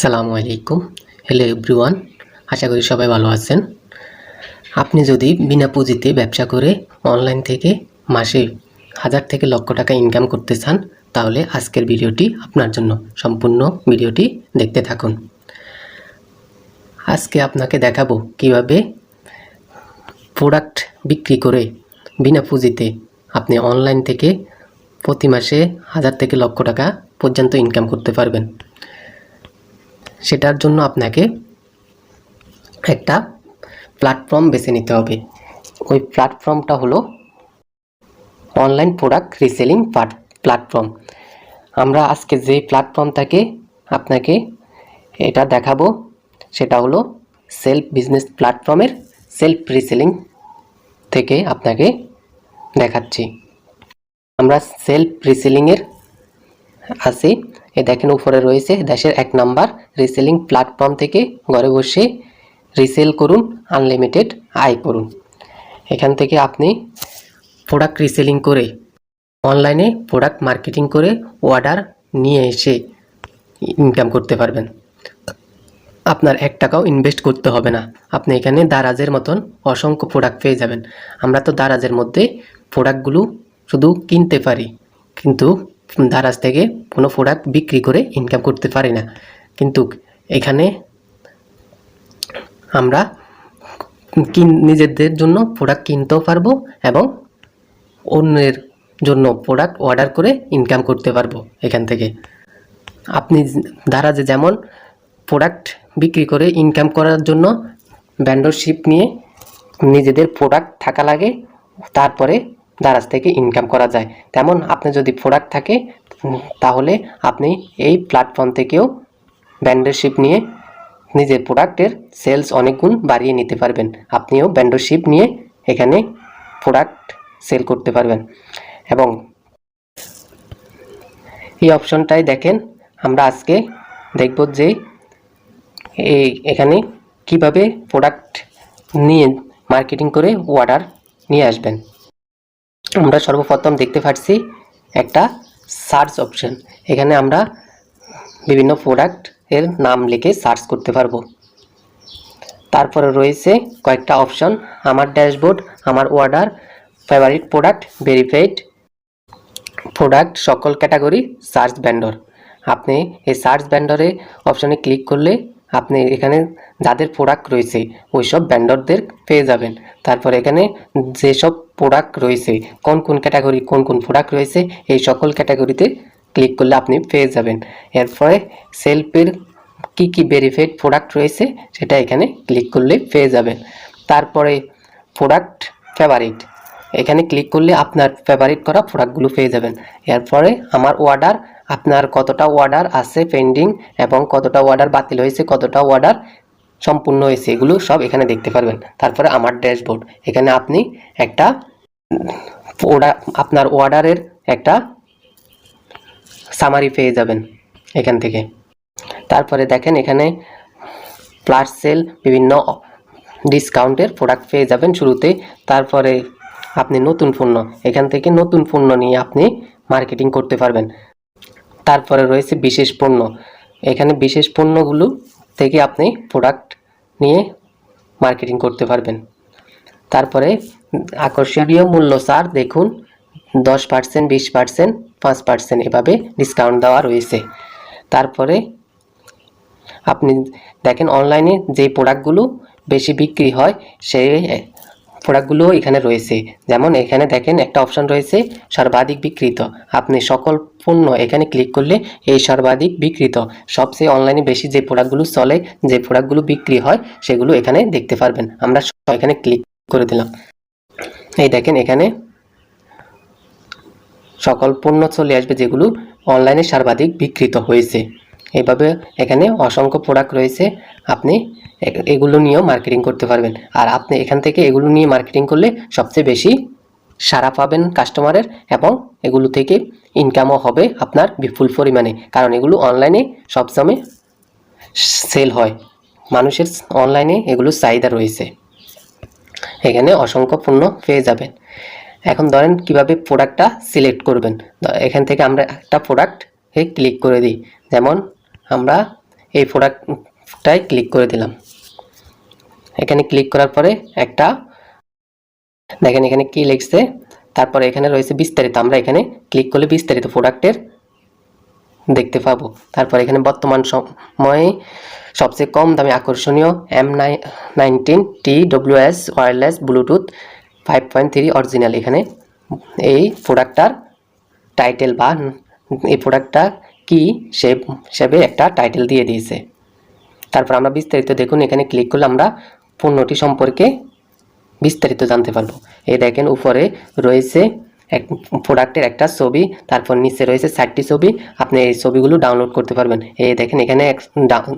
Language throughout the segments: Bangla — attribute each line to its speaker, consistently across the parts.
Speaker 1: আসসালামু আলাইকুম। হ্যালো এভরিওয়ান, আশা করি সবাই ভালো আছেন। আপনি যদি বিনা পুঁজিতে ব্যবসা করে অনলাইন থেকে মাসে 1000 থেকে লক্ষ টাকা ইনকাম করতে চান, তাহলে আজকের ভিডিওটি আপনার জন্য। সম্পূর্ণ ভিডিওটি দেখতে থাকুন। আজকে আপনাকে দেখাবো কিভাবে প্রোডাক্ট বিক্রি করে বিনা পুঁজিতে আপনি অনলাইন থেকে প্রতি মাসে 1000 থেকে লক্ষ টাকা পর্যন্ত ইনকাম করতে পারবেন। সেটার জন্য আপনাকে একটা প্ল্যাটফর্ম বেছে নিতে হবে। ওই প্ল্যাটফর্মটা হলো অনলাইন প্রোডাক্ট রিসেলিং প্ল্যাটফর্ম। আমরা আজকে যে প্ল্যাটফর্ম থেকে আপনাকে এটা দেখাবো সেটা হলো সেলফ বিজনেস প্ল্যাটফর্মের সেলফ রিসেলিং থেকে আপনাকে দেখাচ্ছি। আমরা সেলফ রিসেলিংয়ের আছি, এ দেখেন উপরে রয়েছে দেশের 1 নাম্বার রিসেলিং প্ল্যাটফর্ম থেকে ঘরে বসে রিসেল করুন, আনলিমিটেড আয় করুন। এখান থেকে আপনি প্রোডাক্ট রিসেলিং করে অনলাইনে প্রোডাক্ট মার্কেটিং করে অর্ডার নিয়ে এসে ইনকাম করতে পারবেন। আপনার 1 টাকাও ইনভেস্ট করতে হবে না। আপনি এখানে দারাজের মতন অসংখ্য প্রোডাক্ট পেয়ে যাবেন। আমরা তো দারাজের মধ্যে প্রোডাক্টগুলো শুধু কিনতে পারি, কিন্তু দারাজ থেকে কোনো প্রোডাক্ট বিক্রি করে ইনকাম করতে পারি না। কিন্তু এখানে আমরা নিজেদের জন্য প্রোডাক্ট কিনতেও পারবো এবং অন্যের জন্য প্রোডাক্ট অর্ডার করে ইনকাম করতে পারবো। এখান থেকে আপনি দারাজে যেমন প্রোডাক্ট বিক্রি করে ইনকাম করার জন্য ভেন্ডরশিপ নিয়ে নিজেদের প্রোডাক্ট থাকা লাগে, তারপরে দারাজ থেকে ইনকাম করা যায়, তেমন আপনি যদি প্রোডাক্ট থাকে তাহলে আপনি এই প্ল্যাটফর্ম থেকেও ভেন্ডরশিপ নিয়ে নিজের প্রোডাক্টের সেলস অনেক গুণ বাড়িয়ে নিতে পারবেন। আপনিও ভেন্ডরশিপ নিয়ে এখানে প্রোডাক্ট সেল করতে পারবেন। এবং এই অপশনটাই দেখেন, আমরা আজকে দেখব যে এখানে কিভাবে প্রোডাক্ট নিয়ে মার্কেটিং করে অর্ডার নিয়ে আসবেন। আমরা সর্বপ্রথম দেখতে পাচ্ছি একটা সার্চ অপশন। এখানে আমরা বিভিন্ন প্রোডাক্ট এর নাম লিখে সার্চ করতে পারবো। তারপরে রয়েছে কয়েকটা অপশন, আমার ড্যাশবোর্ড, আমার order, favourite product, verified product, সকল ক্যাটাগরি, সার্চ ভেন্ডর। আপনি এই সার্চ ভেন্ডরে অপশনে ক্লিক করলে আপনি এখানে যাদের প্রোডাক্ট রয়েছে ওই সব ভেন্ডরদের পেয়ে যাবেন। তারপর এখানে যেসব প্রোডাক্ট রয়েছে, কোন কোন ক্যাটাগরি কোন কোন প্রোডাক্ট রয়েছে, এই সকল ক্যাটাগরিতে ক্লিক করলে আপনি পেয়ে যাবেন। এরপরে সেলফের কি কি ভেরিফাইড প্রোডাক্ট রয়েছে সেটা এখানে ক্লিক করলে পেয়ে যাবেন। তারপরে প্রোডাক্ট ফেভারিট, এখানে ক্লিক করলে আপনার ফেভারিট করা প্রোডাক্টগুলো পেয়ে যাবেন। এরপরে আমার অর্ডার, আপনার কতটা অর্ডার আছে পেন্ডিং এবং কতটা অর্ডার বাতিল হয়েছে, কতটা অর্ডার সম্পূর্ণ হয়েছে, এগুলো সব এখানে দেখতে পারবেন। তারপরে আমার ড্যাশবোর্ড, এখানে আপনি একটা আপনার অর্ডারের একটা সামারি পেয়ে যাবেন এখান থেকে। তারপরে দেখেন এখানে ফ্ল্যাশ সেল, বিভিন্ন ডিসকাউন্টের প্রোডাক্ট পেয়ে যাবেন শুরুতে। তারপরে আপনি নতুন পণ্য, এখান থেকে নতুন পণ্য নিয়ে আপনি মার্কেটিং করতে পারবেন। তারপরে রয়েছে বিশেষ পণ্য, এখানে বিশেষ পণ্যগুলো থেকে আপনি প্রোডাক্ট নিয়ে মার্কেটিং করতে পারবেন। তারপরে আকর্ষণীয় মূল্য ছাড়, দেখুন 10%, 20%, 5% এভাবে ডিসকাউন্ট দেওয়া রয়েছে। তারপরে আপনি দেখেন অনলাইনে যে প্রোডাক্টগুলো বেশি বিক্রি হয় সেই প্রোডাক্টগুলো এখানে রয়েছে। যেমন এখানে দেখেন একটা অপশন রয়েছে সর্বাধিক বিক্রিত। আপনি সকল পণ্য এখানে ক্লিক করলে এই সর্বাধিক বিক্রিত, সবচেয়ে অনলাইনে বেশি যে প্রোডাক্টগুলো চলে, যে প্রোডাক্টগুলো বিক্রি হয় সেগুলো এখানে দেখতে পারবেন। আমরা এখানে ক্লিক করে দিলাম। এই দেখেন এখানে সকল পণ্য চলে আসবে যেগুলো অনলাইনে সর্বাধিক বিক্রিত হয়েছে। এইভাবে এখানে অসংখ্য প্রোডাক্ট রয়েছে, আপনি এগুলো নিয়েও মার্কেটিং করতে পারবেন। আর আপনি এখান থেকে এগুলো নিয়ে মার্কেটিং করলে সবচেয়ে বেশি সাড়া পাবেন কাস্টমারের, এবং এগুলো থেকে ইনকামও হবে আপনার বিপুল পরিমাণে, কারণ এগুলো অনলাইনে সবসময় সেল হয়, মানুষের অনলাইনে এগুলো চাহিদা রয়েছে। এখানে অসংখ্য পণ্য পেয়ে যাবেন। এখন ধরেন কিভাবে প্রোডাক্টটা সিলেক্ট করবেন। এখান থেকে আমরা একটা প্রোডাক্টে ক্লিক করে দিই। যেমন আমরা এই প্রোডাক্টটায় ক্লিক করে দিলাম। এখানে ক্লিক করার পরে একটা দেখেন এখানে কি লিখছে, তারপরে এখানে রয়েছে বিস্তারিত। আমরা এখানে ক্লিক করলে বিস্তারিত প্রোডাক্টের দেখতে পাবো। তারপর এখানে বর্তমান সময়ে সবচেয়ে কম দামে আকর্ষণীয় M19TWS ওয়্যারলেস ব্লুটুথ 5.3 অরিজিনাল। এখানে এই প্রোডাক্টটার টাইটেল বা এই প্রোডাক্টটা কি সে হিসেবে একটা টাইটেল দিয়ে দিয়েছে। তারপর আমরা বিস্তারিত দেখুন, এখানে ক্লিক করলে আমরা পণ্যটি সম্পর্কে বিস্তারিত জানতে পারবো। এই দেখেন উপরে রয়েছে এক প্রোডাক্টের একটা ছবি, তারপর নিচে রয়েছে 4টি ছবি। আপনি এই ছবিগুলো ডাউনলোড করতে পারবেন। এই দেখেন এখানে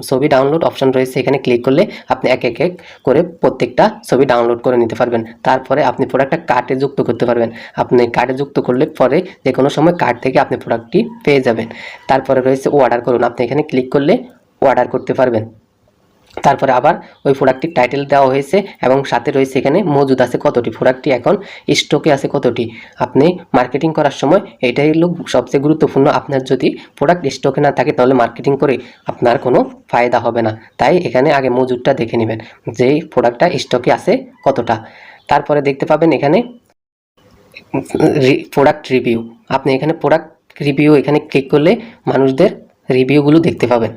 Speaker 1: ছবি ডাউনলোড অপশন রয়েছে, এখানে ক্লিক করলে আপনি এক এক করে প্রত্যেকটা ছবি ডাউনলোড করে নিতে পারবেন। তারপরে আপনি প্রোডাক্টটা কার্টে যুক্ত করতে পারবেন। আপনি কার্টে যুক্ত করলে পরে যে কোনো সময় কার্ট থেকে আপনি প্রোডাক্টটি পেয়ে যাবেন। তারপরে রয়েছে অর্ডার করুন, আপনি এখানে ক্লিক করলে অর্ডার করতে পারবেন। তারপরে আবার ওই প্রোডাক্টটির টাইটেল দেওয়া হয়েছে এবং সাথে রয়েছে এখানে মজুদ আছে কতটি, প্রোডাক্টটি এখন স্টকে আছে কতটি। আপনি মার্কেটিং করার সময় এটাই হলো সবচেয়ে গুরুত্বপূর্ণ। আপনার যদি প্রোডাক্ট স্টকে না থাকে তাহলে মার্কেটিং করে আপনার কোনো ফায়দা হবে না। তাই এখানে আগে মজুদটা দেখে নেবেন যে প্রোডাক্টটা স্টকে আছে কতটা। তারপরে দেখতে পাবেন এখানে প্রোডাক্ট রিভিউ। আপনি এখানে প্রোডাক্ট রিভিউ এখানে ক্লিক করলে মানুষদের রিভিউগুলো দেখতে পাবেন।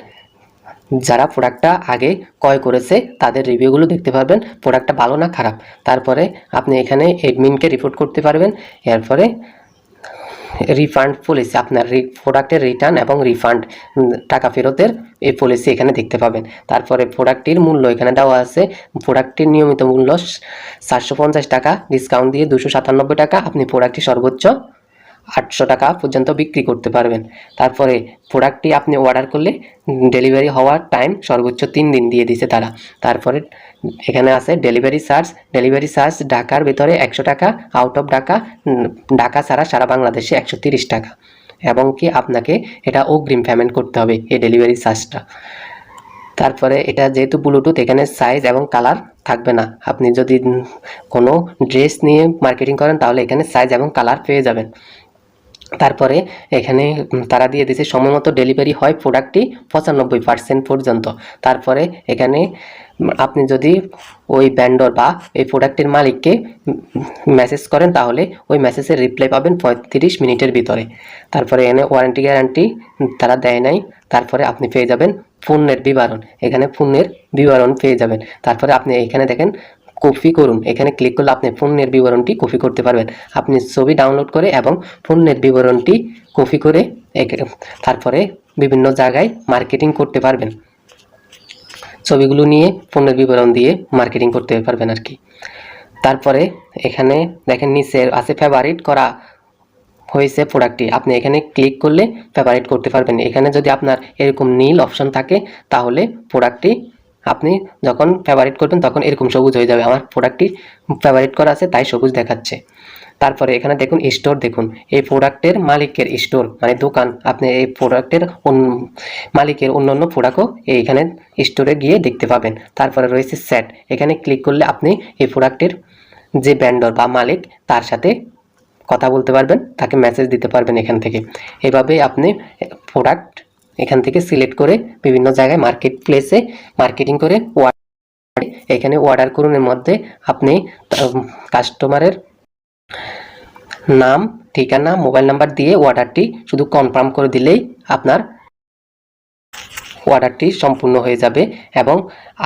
Speaker 1: যারা প্রোডাক্টটা আগে ক্রয় করেছে তাদের রিভিউগুলো দেখতে পারবেন, প্রোডাক্টটা ভালো না খারাপ। তারপরে আপনি এখানে অ্যাডমিনকে রিপোর্ট করতে পারবেন। এরপরে রিফান্ড পলিসি, আপনার প্রোডাক্টের রিটার্ন এবং রিফান্ড টাকা ফেরতের এই পলিসি এখানে দেখতে পাবেন। তারপরে প্রোডাক্টটির মূল্য এখানে দেওয়া আছে। প্রোডাক্টটির নিয়মিত মূল্য 450 টাকা, ডিসকাউন্ট দিয়ে 297 টাকা। আপনি প্রোডাক্টটি সর্বোচ্চ 800 টাকা পর্যন্ত বিক্রি করতে পারবেন। তারপরে প্রোডাক্টটি আপনি অর্ডার করলে ডেলিভারি হওয়ার টাইম সর্বোচ্চ 3 দিন দিয়ে দিয়েছে তারা। তারপরে এখানে আছে ডেলিভারি চার্জ ঢাকার ভিতরে 100 টাকা, আউট অফ ঢাকা ছাড়া সারা বাংলাদেশে 130 টাকা, এবং কি আপনাকে এটা অগ্রিম পেমেন্ট করতে হবে এই ডেলিভারি চার্জটা। তারপরে এটা যেহেতু ব্লুটুথ এখানে সাইজ এবং কালার থাকবে না। আপনি যদি কোনো ড্রেস নিয়ে মার্কেটিং করেন তাহলে এখানে সাইজ এবং কালার পেয়ে যাবেন। তারপরে এখানে তারা দিয়ে দিয়েছে সময় মতো ডেলিভারি হয় প্রোডাক্টটি 95% পর্যন্ত। তারপরে এখানে আপনি যদি ওই ভেন্ডর বা এই প্রোডাক্টের মালিককে মেসেজ করেন তাহলে ওই মেসেজের রিপ্লাই পাবেন 35 মিনিটের ভিতরে। তারপরে এখানে ওয়ারেন্টি গ্যারান্টি তারা দেয় নাই। তারপরে আপনি পেয়ে যাবেন পণ্যের বিবরণ, এখানে পণ্যের বিবরণ পেয়ে যাবেন। তারপরে আপনি এখানে দেখেন কপি করুন, এখানে ক্লিক করলে আপনি পণ্যের বিবরণটি কপি করতে পারবেন। আপনি ছবি ডাউনলোড করে এবং পণ্যের বিবরণটি কপি করে তারপরে বিভিন্ন জায়গায় মার্কেটিং করতে পারবেন। ছবিগুলো নিয়ে পণ্যের বিবরণ দিয়ে মার্কেটিং করতে পারবেন আর কি। তারপরে এখানে দেখেন নিচে আছে ফেভারিট করা হয়েছে প্রোডাক্টটি, আপনি এখানে ক্লিক করলে ফেভারিট করতে পারবেন। এখানে যদি আপনার এরকম নীল অপশন থাকে তাহলে প্রোডাক্টটি আপনি যখন ফেভারিট করবেন তখন এরকম সবুজ হয়ে যাবে। আমার প্রোডাক্টটি ফেভারিট করা আছে তাই সবুজ দেখাচ্ছে। তারপরে এখানে দেখুন স্টোর, দেখুন এই প্রোডাক্টের মালিকের স্টোর মানে দোকান। আপনি এই প্রোডাক্টের মালিকের অন্যান্য প্রোডাক্টও এইখানে স্টোরে গিয়ে দেখতে পাবেন। তারপরে রয়েছে সেট, এখানে ক্লিক করলে আপনি এই প্রোডাক্টের যে ভেন্ডর বা মালিক তার সাথে কথা বলতে পারবেন, তাকে মেসেজ দিতে পারবেন এখান থেকে। এভাবে আপনি প্রোডাক্ট এখান থেকে সিলেক্ট করে বিভিন্ন জায়গায় মার্কেট প্লেসে মার্কেটিং করে এখানে অর্ডার করুনের মধ্যে আপনি কাস্টমারের নাম, ঠিকানা, মোবাইল নাম্বার দিয়ে অর্ডারটি শুধু কনফার্ম করে দিলেই আপনার অর্ডারটি সম্পূর্ণ হয়ে যাবে এবং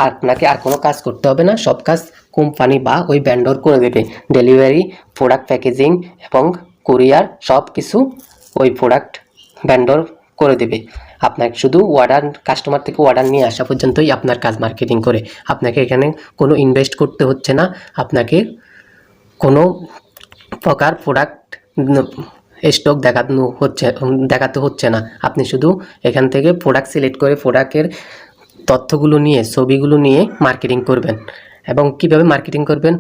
Speaker 1: আপনাকে আর কোনো কাজ করতে হবে না। সব কাজ কোম্পানি বা ওই ভেন্ডর করে দেবে। ডেলিভারি, প্রোডাক্ট প্যাকেজিং এবং কুরিয়ার সব কিছু ওই প্রোডাক্ট ভেন্ডর করে দেবে। আপনাকে শুধু অর্ডার, কাস্টমার থেকে অর্ডার নিয়ে আসা পর্যন্তই আপনার কাজ মার্কেটিং করে। আপনাকে এখানে কোনো ইনভেস্ট করতে হচ্ছে না, আপনাকে কোনো প্রকার প্রোডাক্ট স্টক দেখাতে হচ্ছে না। আপনি শুধু এখান থেকে প্রোডাক্ট সিলেক্ট করে প্রোডাক্টের তথ্যগুলো নিয়ে, ছবিগুলো নিয়ে মার্কেটিং করবেন। এবং কিভাবে মার্কেটিং করবেন,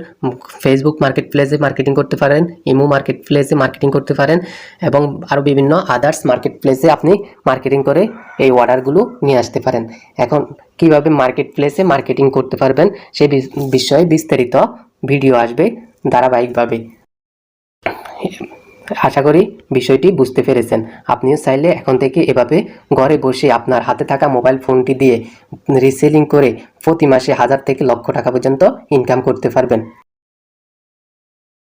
Speaker 1: ফেসবুক মার্কেট প্লেসে মার্কেটিং করতে পারেন, ইমো মার্কেট প্লেসে মার্কেটিং করতে পারেন এবং আরও বিভিন্ন আদার্স মার্কেট প্লেসে আপনি মার্কেটিং করে এই অর্ডারগুলো নিয়ে আসতে পারেন। এখন কিভাবে মার্কেট প্লেসে মার্কেটিং করতে পারবেন সেই বিষয়ে বিস্তারিত ভিডিও আসবে ধারাবাহিকভাবে। আশা করি বিষয়টি বুঝতে পেরেছেন। আপনিও চাইলে এখন থেকে এভাবে ঘরে বসে আপনার হাতে থাকা মোবাইল ফোনটি দিয়ে রিসেলিং করে প্রতি মাসে 1000 থেকে লক্ষ টাকা পর্যন্ত ইনকাম করতে পারবেন।